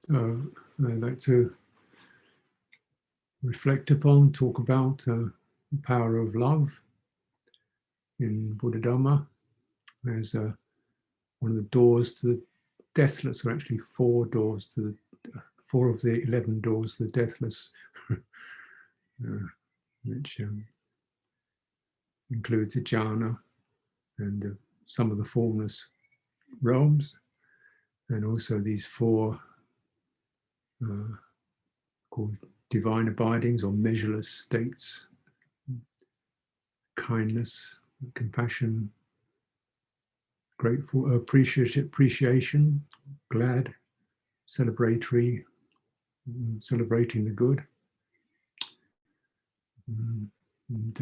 So I'd like to reflect upon, talk about the power of love in Buddha Dhamma as one of the doors to the deathless, or actually 4 doors to the 4 of the 11 doors to the deathless, which includes the jhana and some of the formless realms, and also these 4 called divine abidings or measureless states: kindness, compassion, grateful, appreciation, glad, celebratory, celebrating the good, and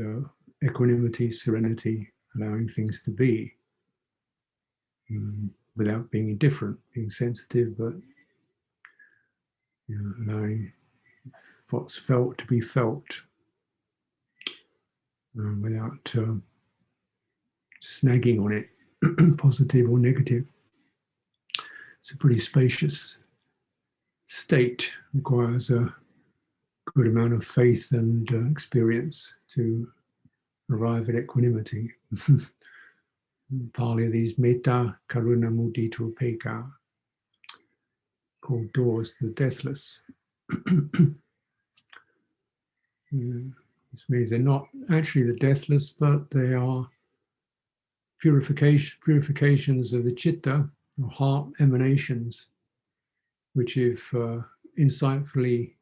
equanimity, serenity, allowing things to be without being indifferent, being sensitive, but allowing what's felt to be felt without snagging on it, positive or negative. It's a pretty spacious state, requires a good amount of faith and experience to arrive at equanimity. Pali, these metta, karuna, mudita, upekkha, called doors to the deathless. This means they're not actually the deathless, but they are purifications of the citta, or heart emanations, which if insightfully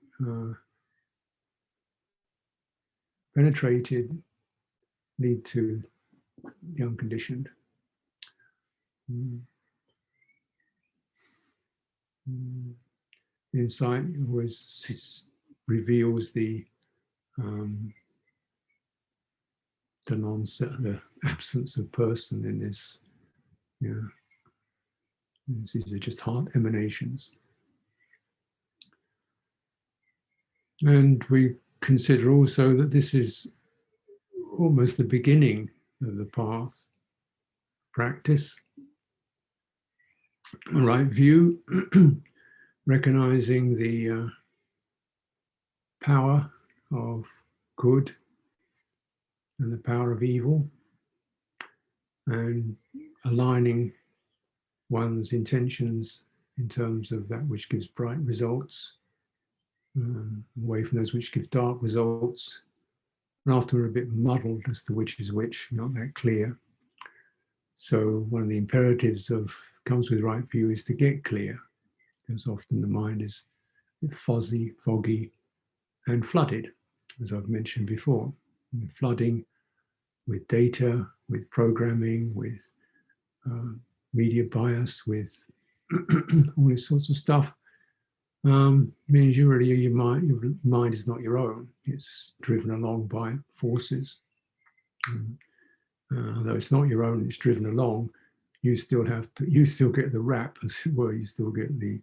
penetrated, lead to the unconditioned. Insight always reveals the the absence of person in this. These are just heart emanations. And we consider also that this is almost the beginning of the path practice. The right view, recognizing the power of good and the power of evil, and aligning one's intentions in terms of that which gives bright results, away from those which give dark results. And often we're a bit muddled as to which is which, not that clear. So one of the imperatives of comes with right view is to get clear, because often the mind is a bit fuzzy, foggy, and flooded, as I've mentioned before. And flooding with data, with programming, with media bias, with all this sorts of stuff, means your mind is not your own. It's driven along by forces. Though it's not your own, it's driven along. You still get the rap, as it were. You still get the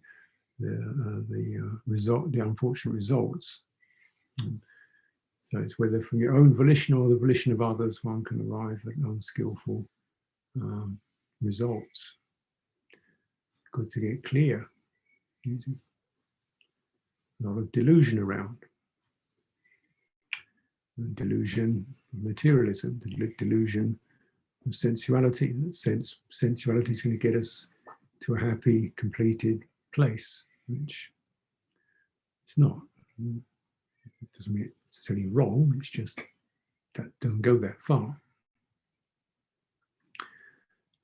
result, the unfortunate results. So it's whether from your own volition or the volition of others, one can arrive at unskillful results. Good to get clear. Easy. A lot of delusion around. Delusion of materialism, the delusion of sensuality. Sensuality is going to get us to a happy, completed place, which it's not. It doesn't mean it's necessarily wrong, it's just that doesn't go that far.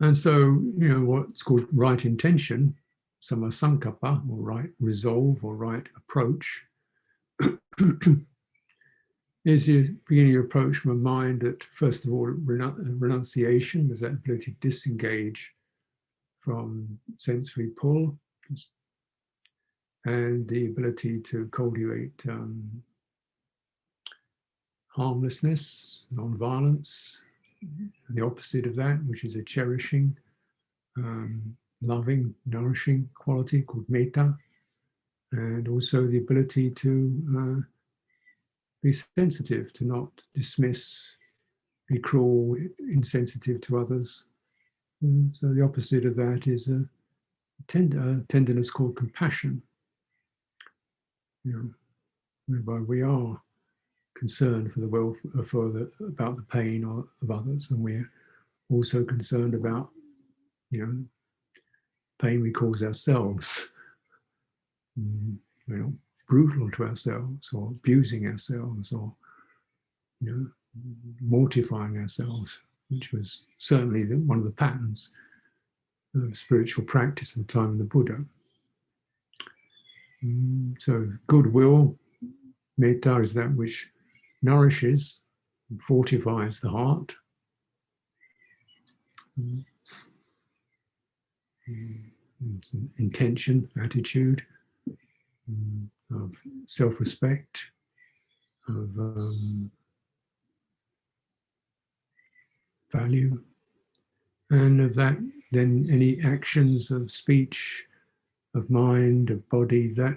And so, what's called right intention, sama sankappa, or right resolve, or right approach, is you beginning your approach from a mind that, first of all, renunciation, there's that ability to disengage from sensory pull, and the ability to cultivate harmlessness, non-violence, and the opposite of that, which is a cherishing, loving, nourishing quality called metta, and also the ability to be sensitive, to not dismiss, be cruel, insensitive to others. And so the opposite of that is a tenderness called compassion. you know, whereby we are concerned for the about the pain of others, and we're also concerned about, pain we cause ourselves. Brutal to ourselves, or abusing ourselves, or mortifying ourselves, which was certainly one of the patterns of spiritual practice at the time of the Buddha. So goodwill, metta, is that which nourishes and fortifies the heart. It's an intention, attitude of self-respect, of value, and of that, then any actions of speech, of mind, of body that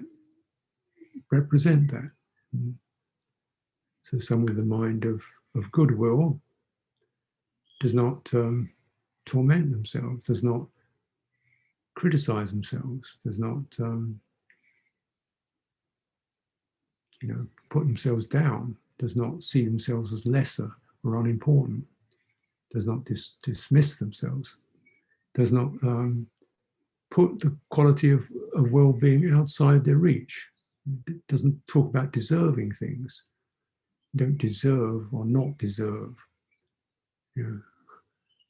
represent that. So someone with a mind of goodwill does not torment themselves, does not criticize themselves, does not put themselves down, does not see themselves as lesser or unimportant, does not dismiss themselves, does not put the quality of well-being outside their reach. It doesn't talk about deserving things. You don't deserve or not deserve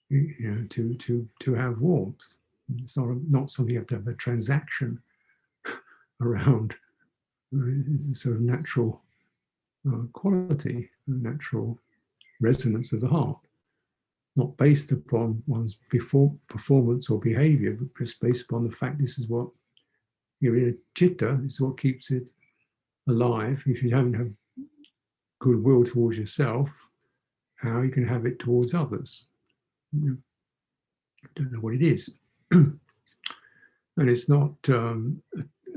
to have warmth. It's not something you have to have a transaction around. It's a sort of natural quality, a natural resonance of the heart, not based upon one's performance or behavior, but just based upon the fact this is what you're in a citta, this is what keeps it alive. If you don't have goodwill towards yourself, how you can have it towards others? I don't know what it is. And it's not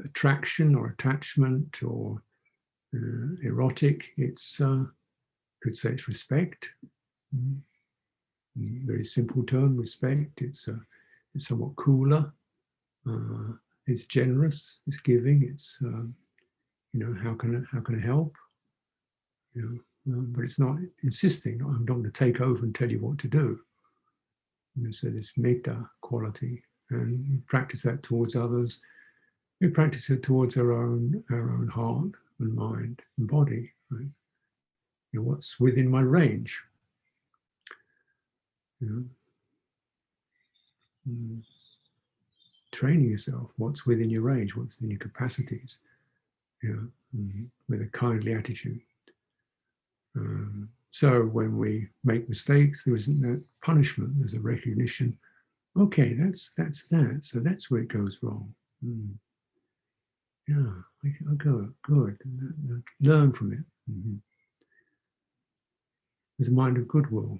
attraction or attachment or erotic. It's, could say it's respect. Very simple term, respect. It's somewhat cooler. It's generous. It's giving. It's how can I help? But it's not insisting. I'm not going to take over and tell you what to do. So this metta quality, and we practice that towards others. We practice it towards our own heart and mind and body. Right? What's within my range? Training yourself. What's within your range? What's in your capacities? With a kindly attitude. So when we make mistakes, there isn't that punishment. There's a recognition. Okay, that's that. So that's where it goes wrong. Yeah, I go good. Learn from it. There's a mind of goodwill.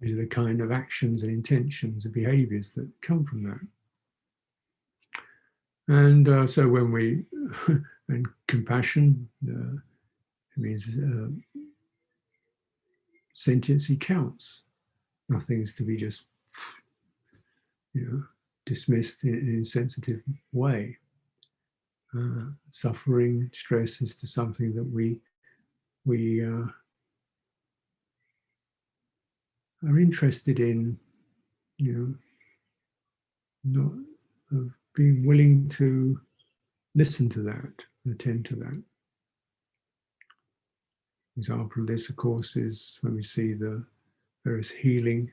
These are the kind of actions and intentions and behaviors that come from that. And so when we, and compassion, means sentiency counts. Nothing is to be just, dismissed in an insensitive way. Suffering, stress is to something that we are interested in, not of being willing to listen to that, attend to that. Example of this, of course, is when we see the various healing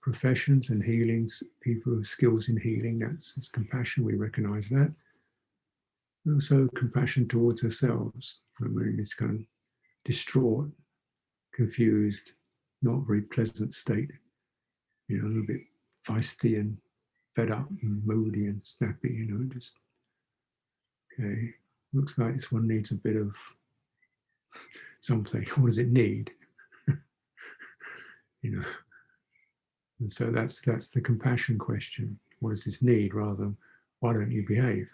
professions and healings, people with skills in healing. That's compassion. We recognize that. And also compassion towards ourselves when we're in this kind of distraught, confused, not very pleasant state. A little bit feisty and fed up and moody and snappy. Just okay. Looks like this one needs a bit of something. What does it need? And so that's the compassion question. What does this need, rather than why don't you behave?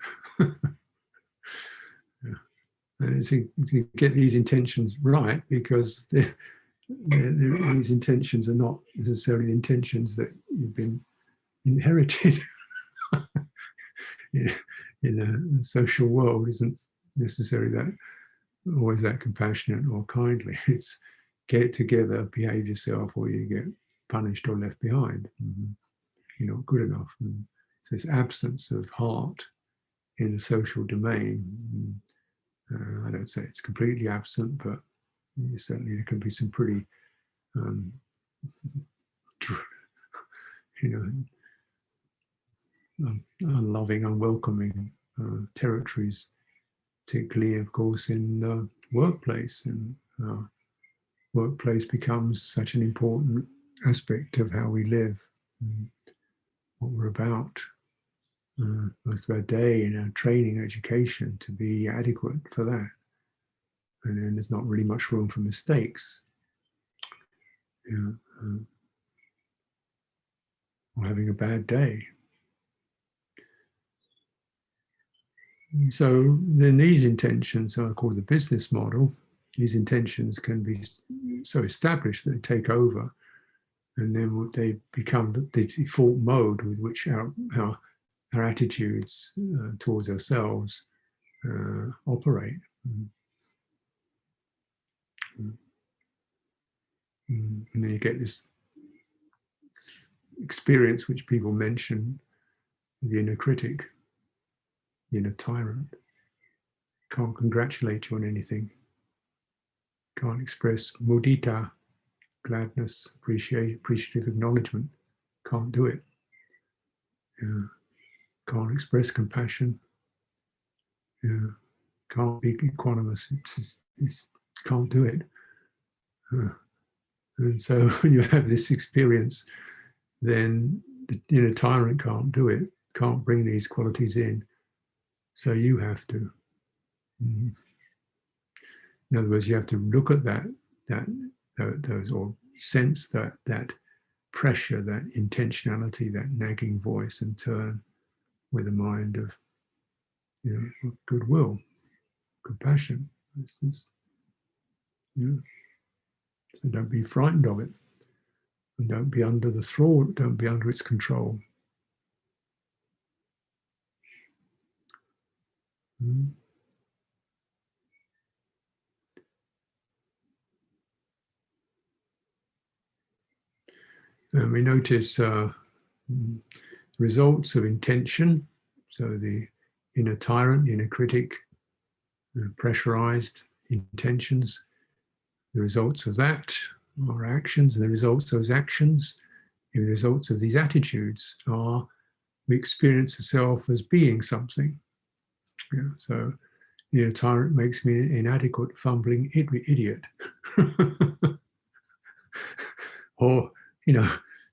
And to get these intentions right, because these intentions are not necessarily the intentions that you've been inherited. in a social world isn't necessarily that always that compassionate or kindly. It's get it together, behave yourself, or you get punished or left behind. You're not good enough. And so it's absence of heart in the social domain. I don't say it's completely absent, but certainly there can be some pretty, you know, unloving, unwelcoming territories, particularly, of course, in the workplace. And workplace becomes such an important aspect of how we live, what we're about. Most of our day in our training, education to be adequate for that. And then there's not really much room for mistakes. Or having a bad day. So then these intentions are called the business model. These intentions can be so established that they take over, and then they become the default mode with which our attitudes towards ourselves operate. And then you get this experience which people mention, the inner critic, the inner tyrant. Can't congratulate you on anything. Can't express mudita, gladness, appreciative acknowledgement. Can't do it. Can't express compassion. Can't be equanimous. It's can't do it. And so when you have this experience, then the inner tyrant can't do it, can't bring these qualities in. So you have to. In other words, you have to look at those, or sense that pressure, that intentionality, that nagging voice, and turn with a mind of, goodwill, compassion. So don't be frightened of it, and don't be under the thrall. Don't be under its control. And we notice results of intention. So the inner tyrant, the inner critic, pressurized intentions. The results of that are actions, and the results of those actions, the results of these attitudes are we experience the self as being something. So the inner tyrant makes me an inadequate, fumbling idiot. Or,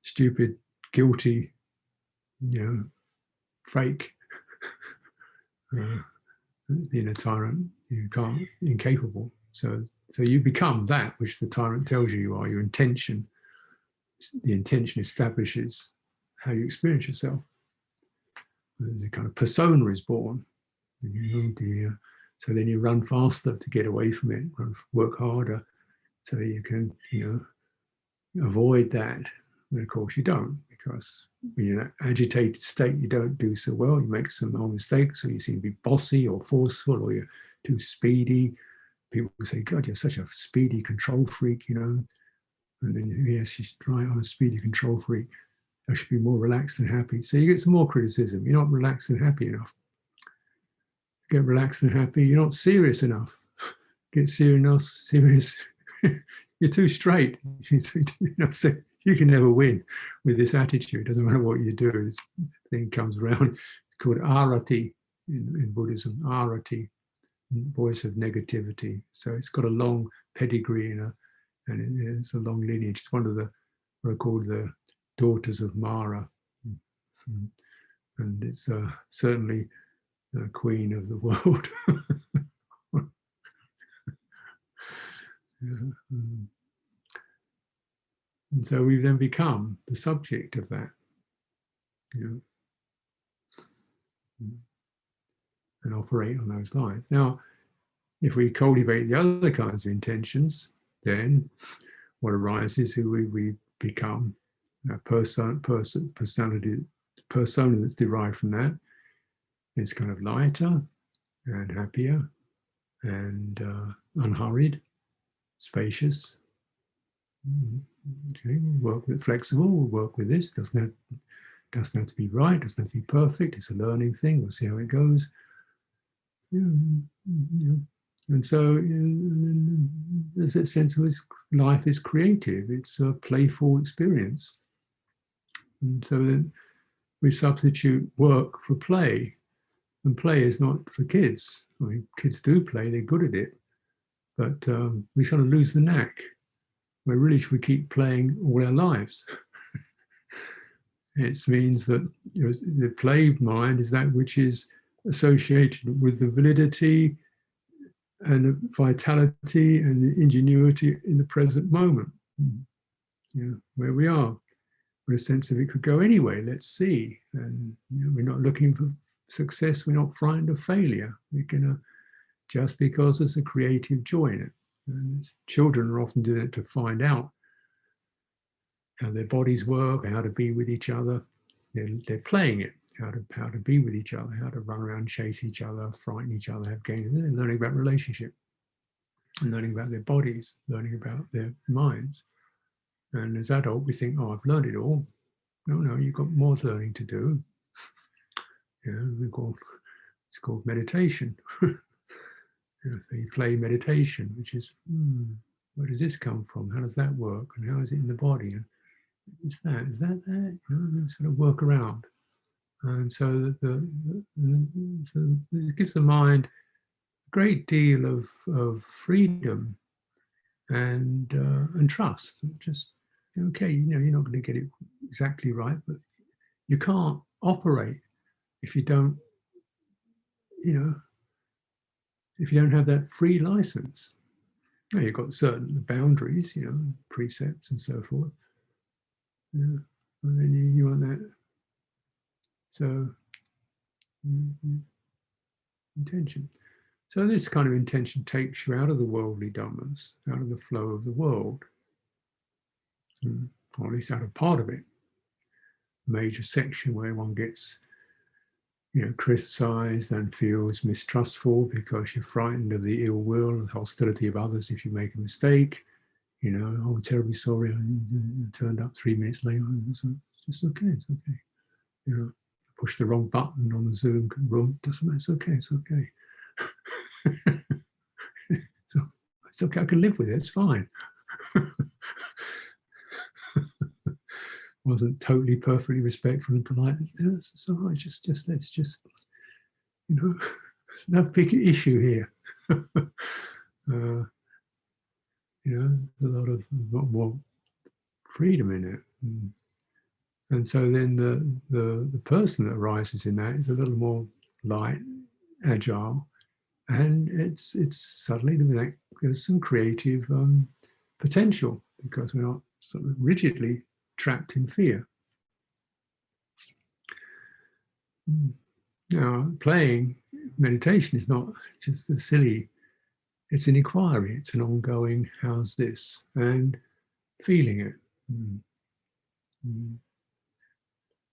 stupid, guilty, fake. The inner tyrant, incapable. So you become that which the tyrant tells you are. Your intention, the intention establishes how you experience yourself. There's a kind of persona is born. So then you run faster to get away from it, work harder, so you can, avoid that. And of course you don't, because when you're in that agitated state, you don't do so well. You make some mistakes, or you seem to be bossy or forceful, or you're too speedy. People say, God, you're such a speedy control freak, And then, yes, you should right, I'm a speedy control freak. I should be more relaxed and happy. So you get some more criticism. You're not relaxed and happy enough. Get relaxed and happy. You're not serious enough. Get serious. You're too straight. So you can never win with this attitude. It doesn't matter what you do. This thing comes around. It's called arati in Buddhism. Arati, voice of negativity. So it's got a long pedigree and it's a long lineage. It's one of the what are called the daughters of Mara, and it's certainly the queen of the world. And so we then become the subject of that, and operate on those lines. Now, if we cultivate the other kinds of intentions, then what arises is we become a persona that's derived from that. is kind of lighter and happier and unhurried, spacious. Okay, work with flexible, we'll work with this. Doesn't have to be right, doesn't have to be perfect. It's a learning thing. We'll see how it goes. And so there's that sense of life is creative. It's a playful experience. And so then we substitute work for play. And play is not for kids. I mean, kids do play, they're good at it. But we sort of lose the knack. We really should keep playing all our lives. It means that the play mind is that which is associated with the validity and the vitality and the ingenuity in the present moment, where we are, with a sense of it could go anyway. Let's see. And we're not looking for success. We're not frightened of failure. We're gonna, just because there's a creative joy in it. And children are often doing it to find out how their bodies work, how to be with each other. They're playing it, how to be with each other, how to run around, chase each other, frighten each other, have games. They're learning about relationship, and learning about their bodies, learning about their minds. And as adult, we think, oh, I've learned it all. No, you've got more learning to do. It's called meditation. So you play meditation, which is, where does this come from? How does that work? And how is it in the body? And is that? Sort of work around. And so so it gives the mind a great deal of freedom and trust. Just, okay, you're not going to get it exactly right, but you can't operate if you don't, if you don't have that free license. Now, you've got certain boundaries, precepts and so forth. And then you want that. So, intention. So this kind of intention takes you out of the worldly dhammas, out of the flow of the world, or at least out of part of it. Major section where one gets, criticized and feels mistrustful because you're frightened of the ill will and hostility of others if you make a mistake. Oh, terribly sorry, I turned up 3 minutes late. It's just okay, it's okay. Push the wrong button on the Zoom room, doesn't matter, it's okay, it's okay. So it's okay, I can live with it, it's fine. Wasn't totally perfectly respectful and polite. It's all right, just let's just, there's no big issue here. There's a lot more freedom in it. And so then the person that arises in that is a little more light, agile, and it's suddenly there's some creative potential, because we're not sort of rigidly trapped in fear. Now, playing meditation is not just a silly, it's an inquiry, it's an ongoing, how's this? And feeling it.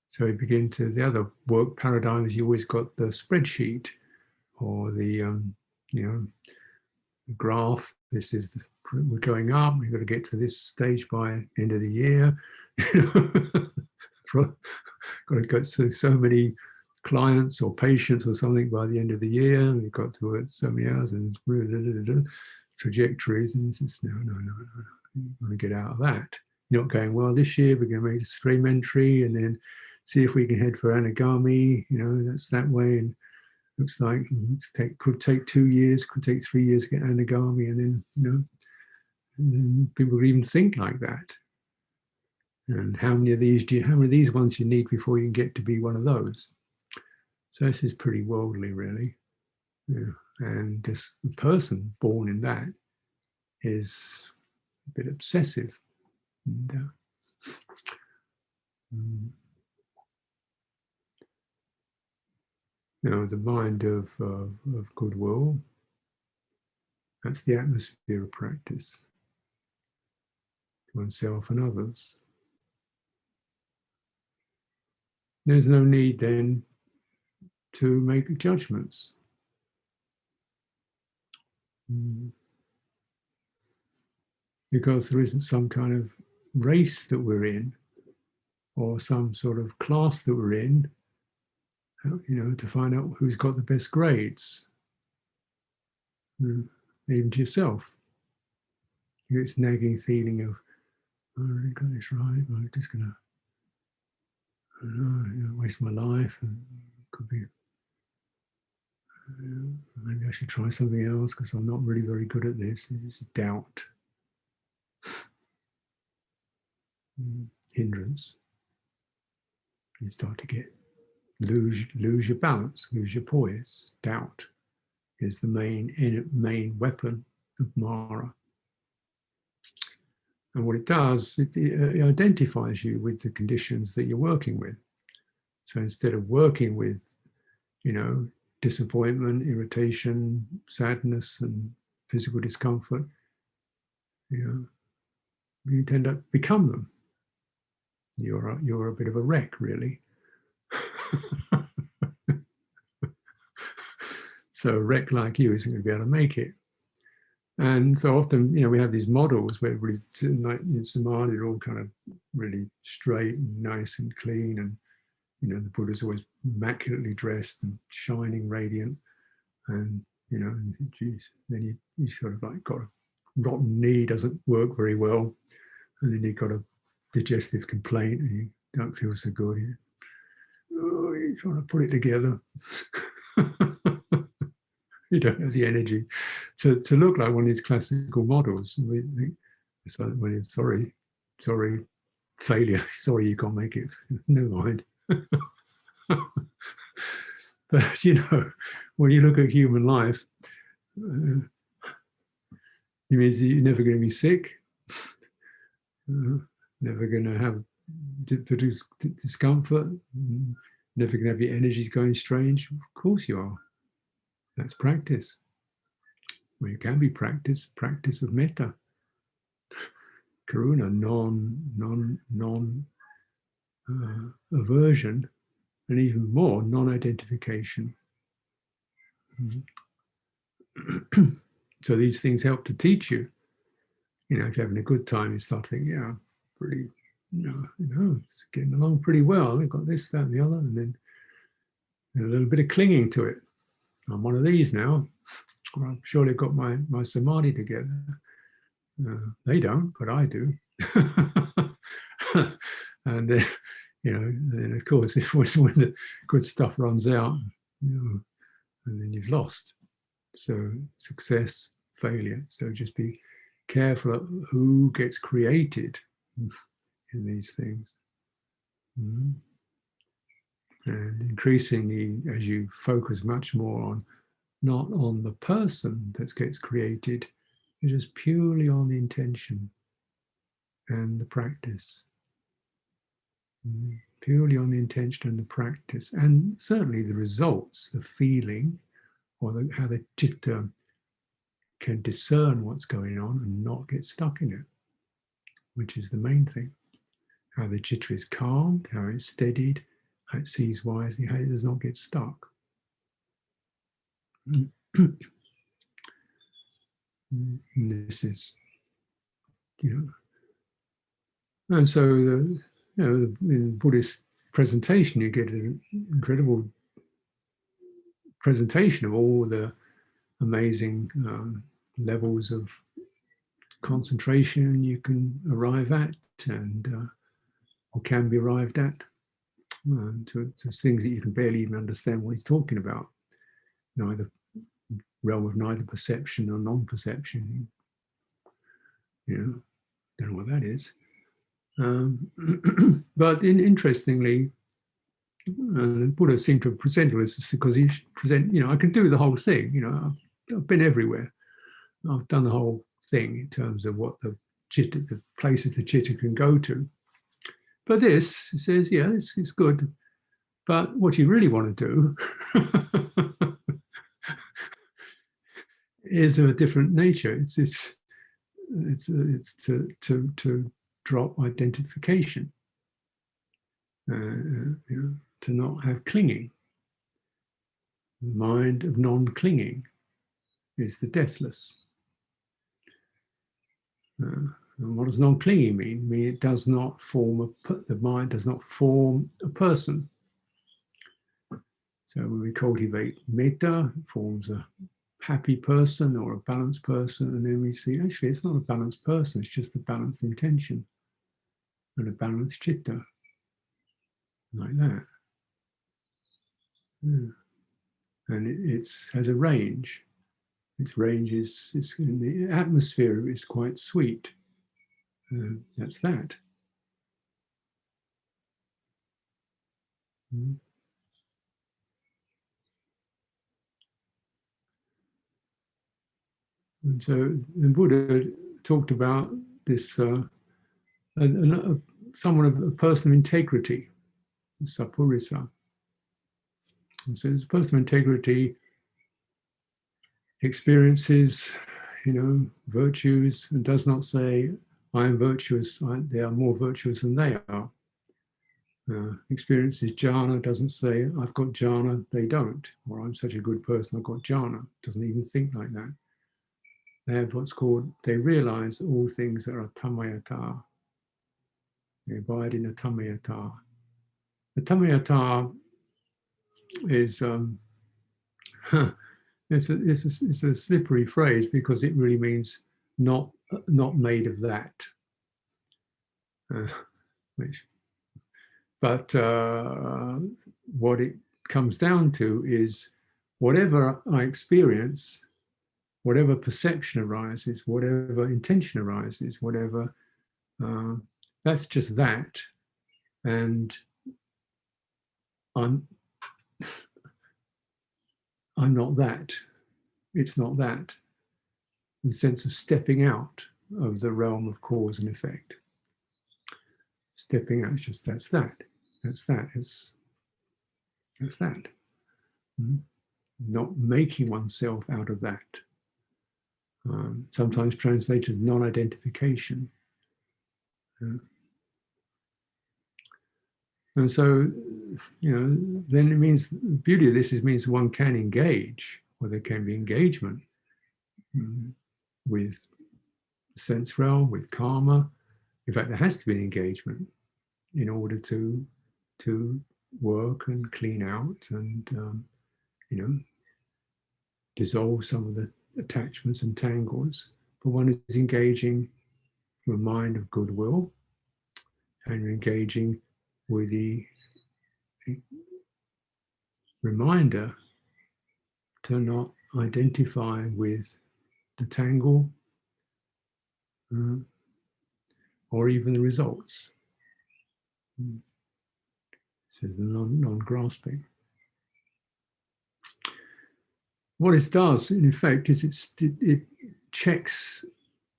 So we begin to, the other work paradigm is you always got the spreadsheet or the graph. This is we're going up. We've got to get to this stage by end of the year. Got to go through so many clients or patients or something by the end of the year. We've got to work so many hours and trajectories. And this is no. You want to get out of that. You're not going, well, this year we're going to make a stream entry and then see if we can head for anagami. That's that way. And looks like could take 2 years, could take 3 years to get anagami, and then and people would even think like that. And how many of these ones you need before you can get to be one of those? So this is pretty worldly, really. And just the person born in that is a bit obsessive. And, the mind of goodwill, that's the atmosphere of practice, oneself and others. There's no need then to make judgments. Because there isn't some kind of race that we're in, or some sort of class that we're in, to find out who's got the best grades, even to yourself. You get this nagging feeling of, oh, I really got this right, I'm just going to, waste my life, and could be, maybe I should try something else because I'm not really very good at this. It's doubt, hindrance. You start to lose your balance, lose your poise. Doubt is the main weapon of Mara. And what it does, it identifies you with the conditions that you're working with. So instead of working with, disappointment, irritation, sadness, and physical discomfort, you tend to become them. You're a bit of a wreck, really. So a wreck like you isn't going to be able to make it. And so often, we have these models where everybody's like in Samadhi, they're all kind of really straight and nice and clean, and the Buddha's always immaculately dressed and shining, radiant, and and you think, geez, then you sort of like got a rotten knee, doesn't work very well, and then you've got a digestive complaint, and you don't feel so good. You're trying to put it together. You don't have the energy to look like one of these classical models. And we think, sorry, failure. Sorry, you can't make it. Never mind. But when you look at human life, it means that you're never going to be sick, never going to have produce discomfort, never going to have your energies going strange. Of course you are. That's practice. Well, it can be practice of metta, karuna, non aversion, and even more non-identification. So these things help to teach you. If you're having a good time, you start thinking, yeah, pretty, it's getting along pretty well. I've got this, that, and the other, and then a little bit of clinging to it. I'm one of these now. Well, I'm surely I've got my samadhi together. They don't, but I do. And then, then of course, when the good stuff runs out, and then you've lost. So success, failure. So just be careful of who gets created in these things. And increasingly, as you focus much more not on the person that gets created, it's just purely on the intention and the practice. Purely on the intention and the practice, and certainly the results, the feeling, or how the citta can discern what's going on and not get stuck in it, which is the main thing. How the citta is calmed, how it's steadied, how it sees wisely, how it does not get stuck. And this is, and so in the Buddhist presentation, you get an incredible presentation of all the amazing levels of concentration you can arrive at, and or can be arrived at, to things that you can barely even understand what he's talking about. Neither realm of neither perception or non-perception. Don't know what that is. But interestingly, the Buddha seemed to present this because he present, I can do the whole thing. I've been everywhere. I've done the whole thing in terms of what the places the citta can go to. But this says, yeah, this is good. But what you really want to do is of a different nature. It's to drop identification, to not have clinging. mind of non-clinging is the deathless. And what does non-clinging mean? I mean, it does not form the mind does not form a person. So when we cultivate metta, it forms a happy person or a balanced person, and then we see actually it's not a balanced person, it's just a balanced intention and a balanced chitta, like that. Yeah. And it has a range. Its range is the atmosphere is quite sweet. That's that. Mm. And so the Buddha talked about this someone a person of integrity, sapurisa. And so this person of integrity experiences, virtues, and does not say, I am virtuous, they are more virtuous than they are. Experiences jhana, doesn't say, I've got jhana, they don't, or I'm such a good person, I've got jhana, doesn't even think like that. They have what's called, they realize all things that are tamayata. They abide in a tamayata. The tamayata is, it's a slippery phrase because it really means not made of that. But what it comes down to is whatever I experience, whatever perception arises, whatever intention arises, whatever, that's just that. And I'm not that. It's not that. The sense of stepping out of the realm of cause and effect. Stepping out, it's just that's that. That's that. That's that. Not making oneself out of that. Sometimes translated as non-identification. And so, then it means the beauty of this means one can engage, or there can be engagement with the sense realm, with karma. In fact, there has to be an engagement in order to work and clean out and dissolve some of the attachments and tangles. But one is engaging from a mind of goodwill, and you're engaging with the reminder to not identify with the tangle or even the results. So the non-grasping. What it does, in effect, is it checks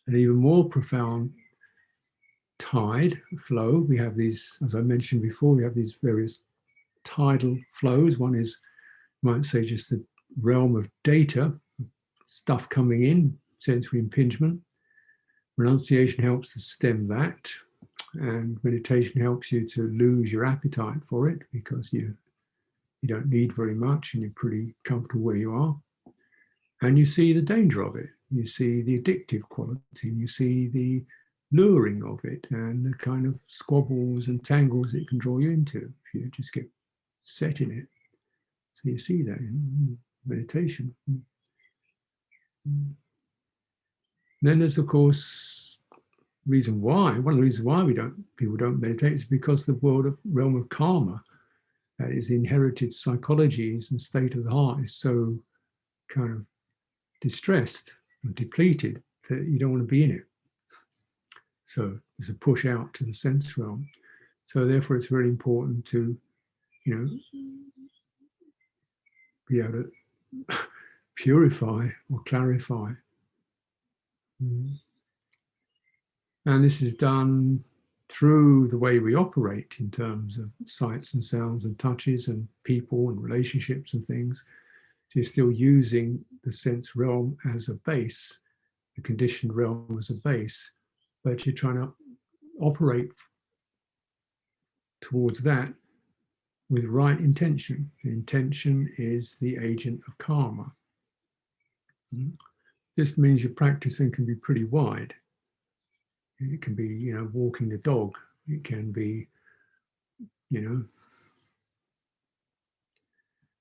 an even more profound tide flow. We have these, as I mentioned before, we have these various tidal flows. One is, you might say, just the realm of data, stuff coming in, sensory impingement. Renunciation helps to stem that, and meditation helps you to lose your appetite for it because you don't need very much and you're pretty comfortable where you are. And you see the danger of it. You see the addictive quality. You see the luring of it and the kind of squabbles and tangles it can draw you into if you just get set in it. So you see that in meditation. Then there's, of course, one of the reasons why people don't meditate is because the realm of karma, that is inherited psychologies and state of the heart, is so kind of distressed and depleted that you don't want to be in it. So there's a push out to the sense realm. So therefore it's very important to, be able to purify or clarify. And this is done through the way we operate in terms of sights and sounds and touches and people and relationships and things. So you're still using the sense realm as a base, the conditioned realm as a base, but you're trying to operate towards that with right intention. Intention is the agent of karma. This means your practicing can be pretty wide. It can be, walking the dog. It can be,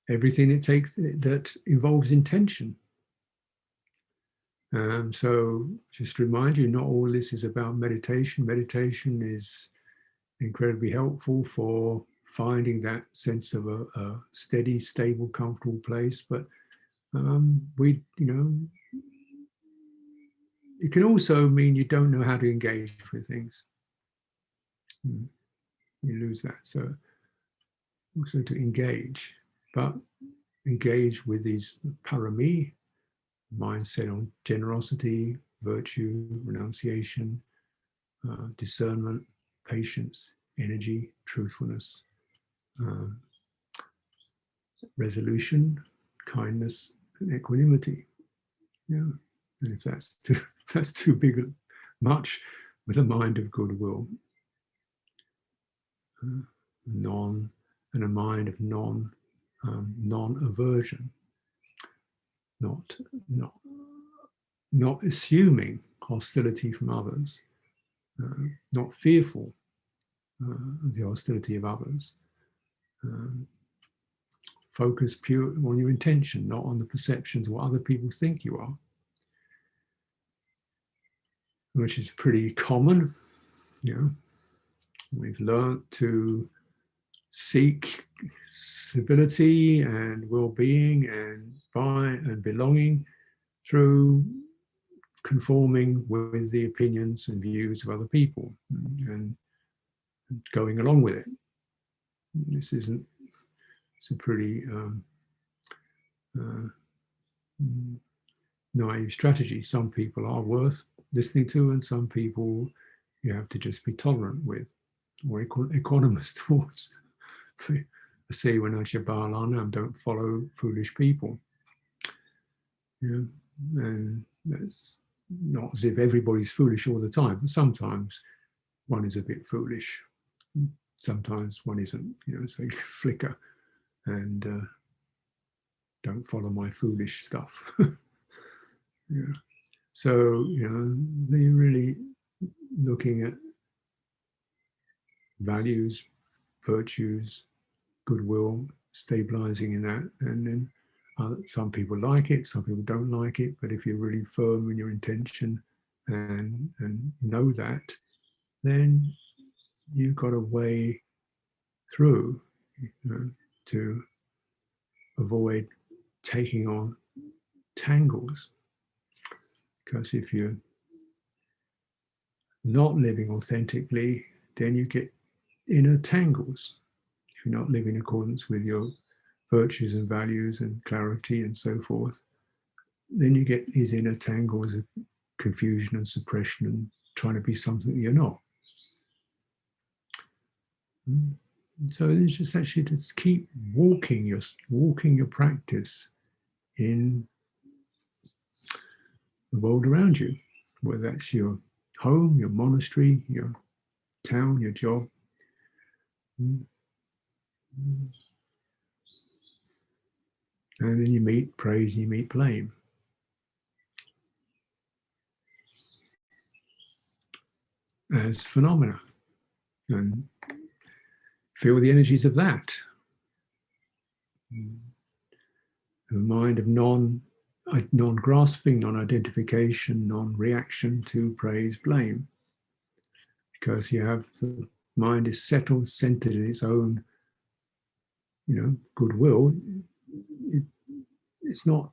everything it takes that involves intention. So just to remind you, not all this is about meditation. Meditation is incredibly helpful for finding that sense of a steady, stable, comfortable place. But it can also mean you don't know how to engage with things. You lose that. So also to engage, but engage with these parami, mindset on generosity, virtue, renunciation, discernment, patience, energy, truthfulness, resolution, kindness, and equanimity. Yeah. And if that's too big, much, with a mind of goodwill, and a mind of non-aversion, not assuming hostility from others, not fearful of the hostility of others. Focus pure on your intention, not on the perceptions of what other people think you are, which is pretty common. We've learned to seek stability and well-being and belonging through conforming with the opinions and views of other people and going along with it. It's a pretty naive strategy. Some people are worth listening to, and some people you have to just be tolerant with or equanimous towards. I say when I Shabalanam, don't follow foolish people. And that's not as if everybody's foolish all the time, but sometimes one is a bit foolish. Sometimes one isn't, so you flicker and don't follow my foolish stuff. So, they're really looking at values, virtues, goodwill, stabilizing in that. And then some people like it, some people don't like it. But if you're really firm in your intention and know that, then you've got a way through to avoid taking on tangles. Because if you're not living authentically, then you get inner tangles. If you're not living in accordance with your virtues and values and clarity and so forth, then you get these inner tangles of confusion and suppression and trying to be something you're not. So it's just actually to keep walking your practice in the world around you, whether that's your home, your monastery, your town, your job. And then you meet praise, you meet blame. As phenomena. And feel the energies of that. A mind of non-grasping, non-identification, non-reaction to praise, blame. Because the mind is settled, centered in its own, goodwill. It's not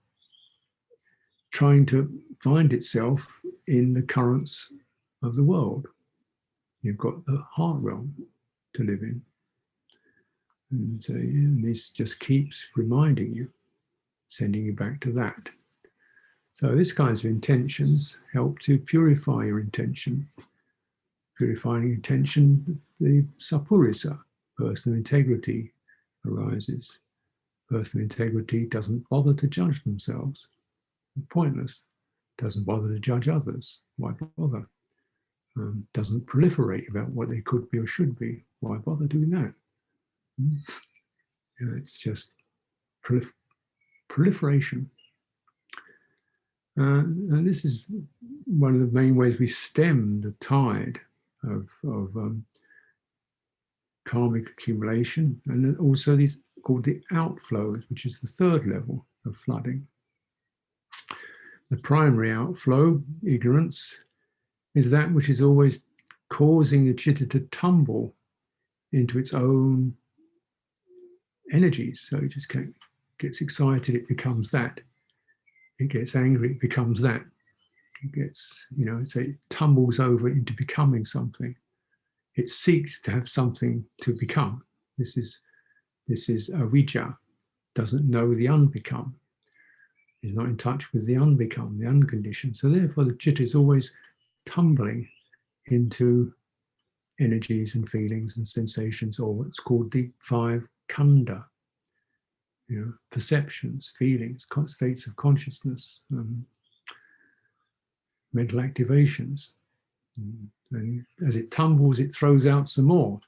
trying to find itself in the currents of the world. You've got the heart realm to live in. And so this just keeps reminding you, sending you back to that. So these kinds of intentions help to purify your intention. Purifying intention, the sapurisa, personal integrity, arises. Personal integrity doesn't bother to judge themselves. Pointless. Doesn't bother to judge others. Why bother? Doesn't proliferate about what they could be or should be. Why bother doing that? It's just proliferation. And this is one of the main ways we stem the tide of karmic accumulation, and also these called the outflows, which is the third level of flooding. The primary outflow, ignorance, is that which is always causing the chitta to tumble into its own energies. So it just gets excited, it becomes that. It gets angry, it becomes that. It gets, it tumbles over into becoming something. It seeks to have something to become. This is avijja, doesn't know the unbecome. Is not in touch with the unbecome, the unconditioned. So therefore the chitta is always tumbling into energies and feelings and sensations, or what's called the five khandha, perceptions, feelings, states of consciousness, mental activations. And as it tumbles, it throws out some more.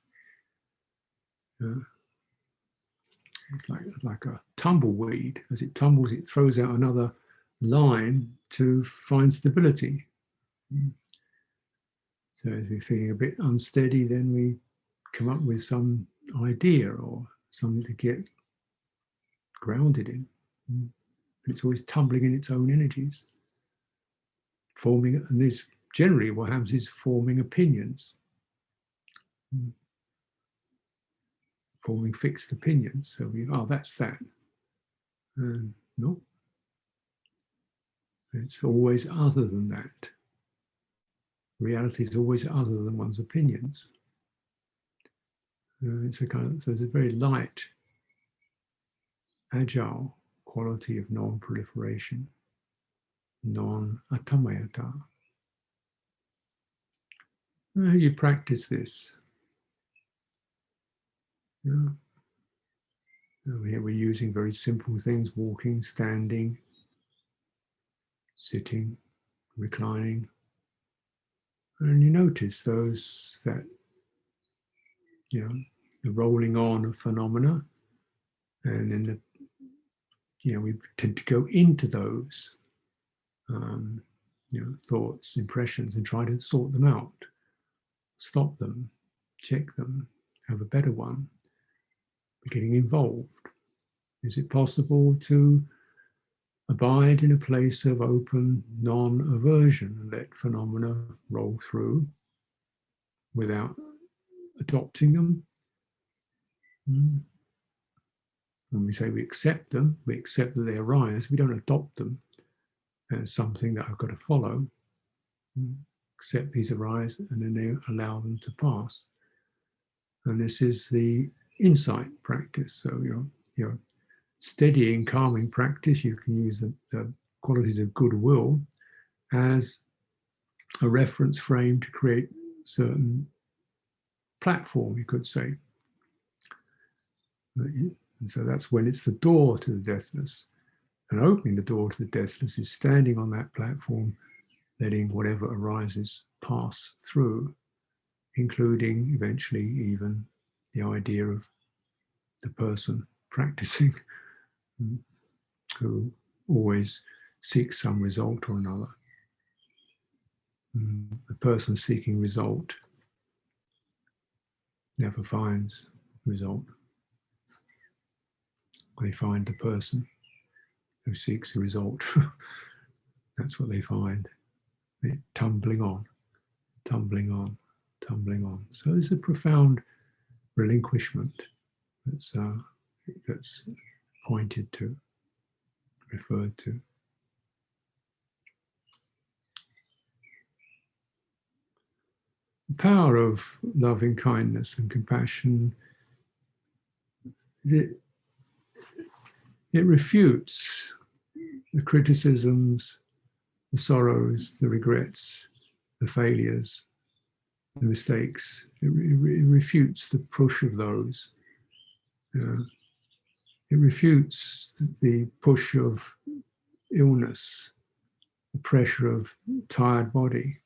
It's like a tumbleweed. As it tumbles, it throws out another line to find stability. So as we're feeling a bit unsteady, then we come up with some idea or something to get grounded in. It's always tumbling in its own energies, forming, and this generally what happens is forming opinions, forming fixed opinions. So that's that. No, it's always other than that. Reality is always other than one's opinions. So it's a very light, agile quality of non-proliferation, non-atamayata. How do you practice this? Here we're using very simple things: walking, standing, sitting, reclining. And you notice those that, the rolling on of phenomena, and then we tend to go into those, thoughts, impressions, and try to sort them out, stop them, check them, have a better one. Getting involved. Is it possible to abide in a place of open non-aversion and let phenomena roll through without adopting them? When we say we accept them, we accept that they arise, we don't adopt them as something that I've got to follow. Accept these arise and then they allow them to pass. And this is the insight practice. So you're steadying, calming practice. You can use the qualities of goodwill as a reference frame to create certain platform, you could say. And so that's when it's the door to the deathless. And opening the door to the deathless is standing on that platform, letting whatever arises pass through, including eventually even the idea of the person practicing, who always seeks some result or another. The person seeking result never finds result. They find the person who seeks a result. That's what they find. They're tumbling on, tumbling on, tumbling on. So there's a profound relinquishment that's pointed to, referred to. The power of loving kindness and compassion is it refutes the criticisms, the sorrows, the regrets, the failures, the mistakes. It refutes the push of those. It refutes the push of illness, the pressure of tired body.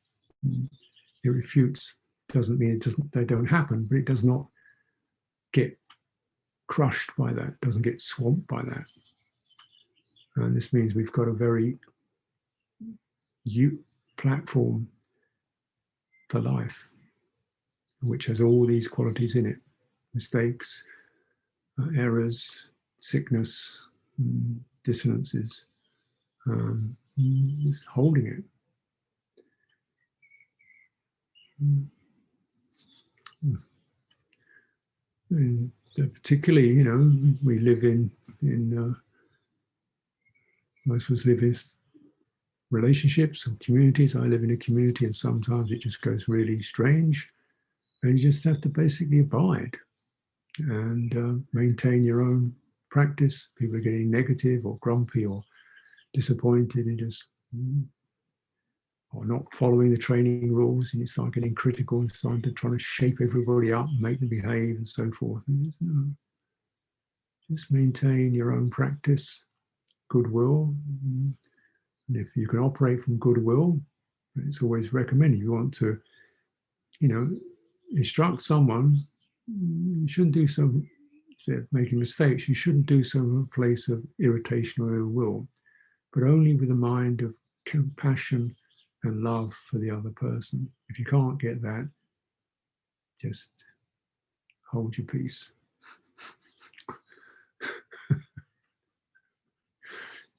It refutes, doesn't mean they don't happen, but it does not get crushed by that, doesn't get swamped by that. And this means we've got a very platform for life, which has all these qualities in it: mistakes, errors, sickness, dissonances. Just holding it. And particularly, you know, we live in most of us live in relationships or communities. I live in a community, and sometimes it just goes really strange, and you just have to basically abide and maintain your own practice. People are getting negative or grumpy or disappointed, and just or not following the training rules, and you start getting critical and starting to try to shape everybody up, make them behave, and so forth. And just maintain your own practice, goodwill. And if you can operate from goodwill, it's always recommended. You want to, you know, instruct someone, you shouldn't do so, if they're making mistakes, you shouldn't do so from a place of irritation or ill will, but only with a mind of compassion and love for the other person. If you can't get that, just hold your peace.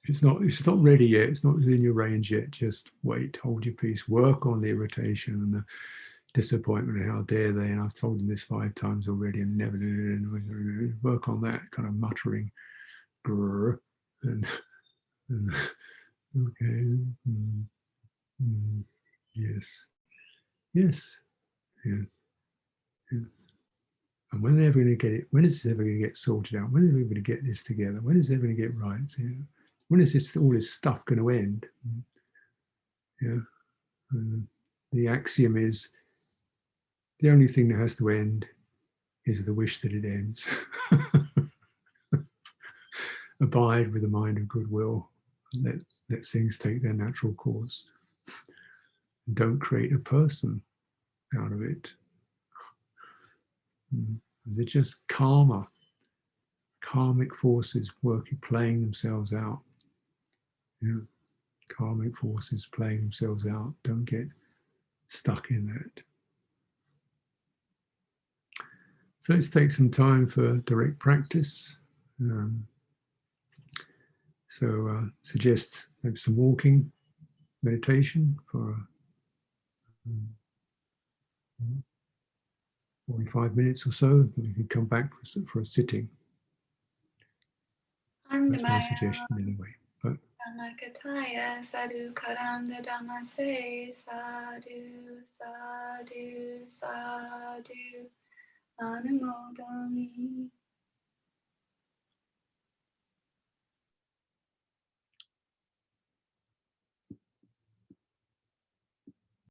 It's not ready yet, it's not within your range yet, just wait, hold your peace, work on the irritation and the disappointment and how dare they, and I've told them this 5 times already and never do. Work on that kind of muttering, and okay, yes, yes, yes, yes. And when are they ever going to get it? When is this ever going to get sorted out? When are we going to get this together? When is it ever going to get right? So, when is all this stuff going to end? Yeah. The axiom is the only thing that has to end is the wish that it ends. Abide with a mind of goodwill. Let things take their natural course. Don't create a person out of it. They're just karmic forces working, playing themselves out. Yeah. Karmic forces playing themselves out. Don't get stuck in that. So let's take some time for direct practice. Suggest maybe some walking meditation for 45 minutes or so. You can come back for a sitting. That's my suggestion anyway. But Namakataya sadhu karam dadamase sadhu sadhu sadhu anumodami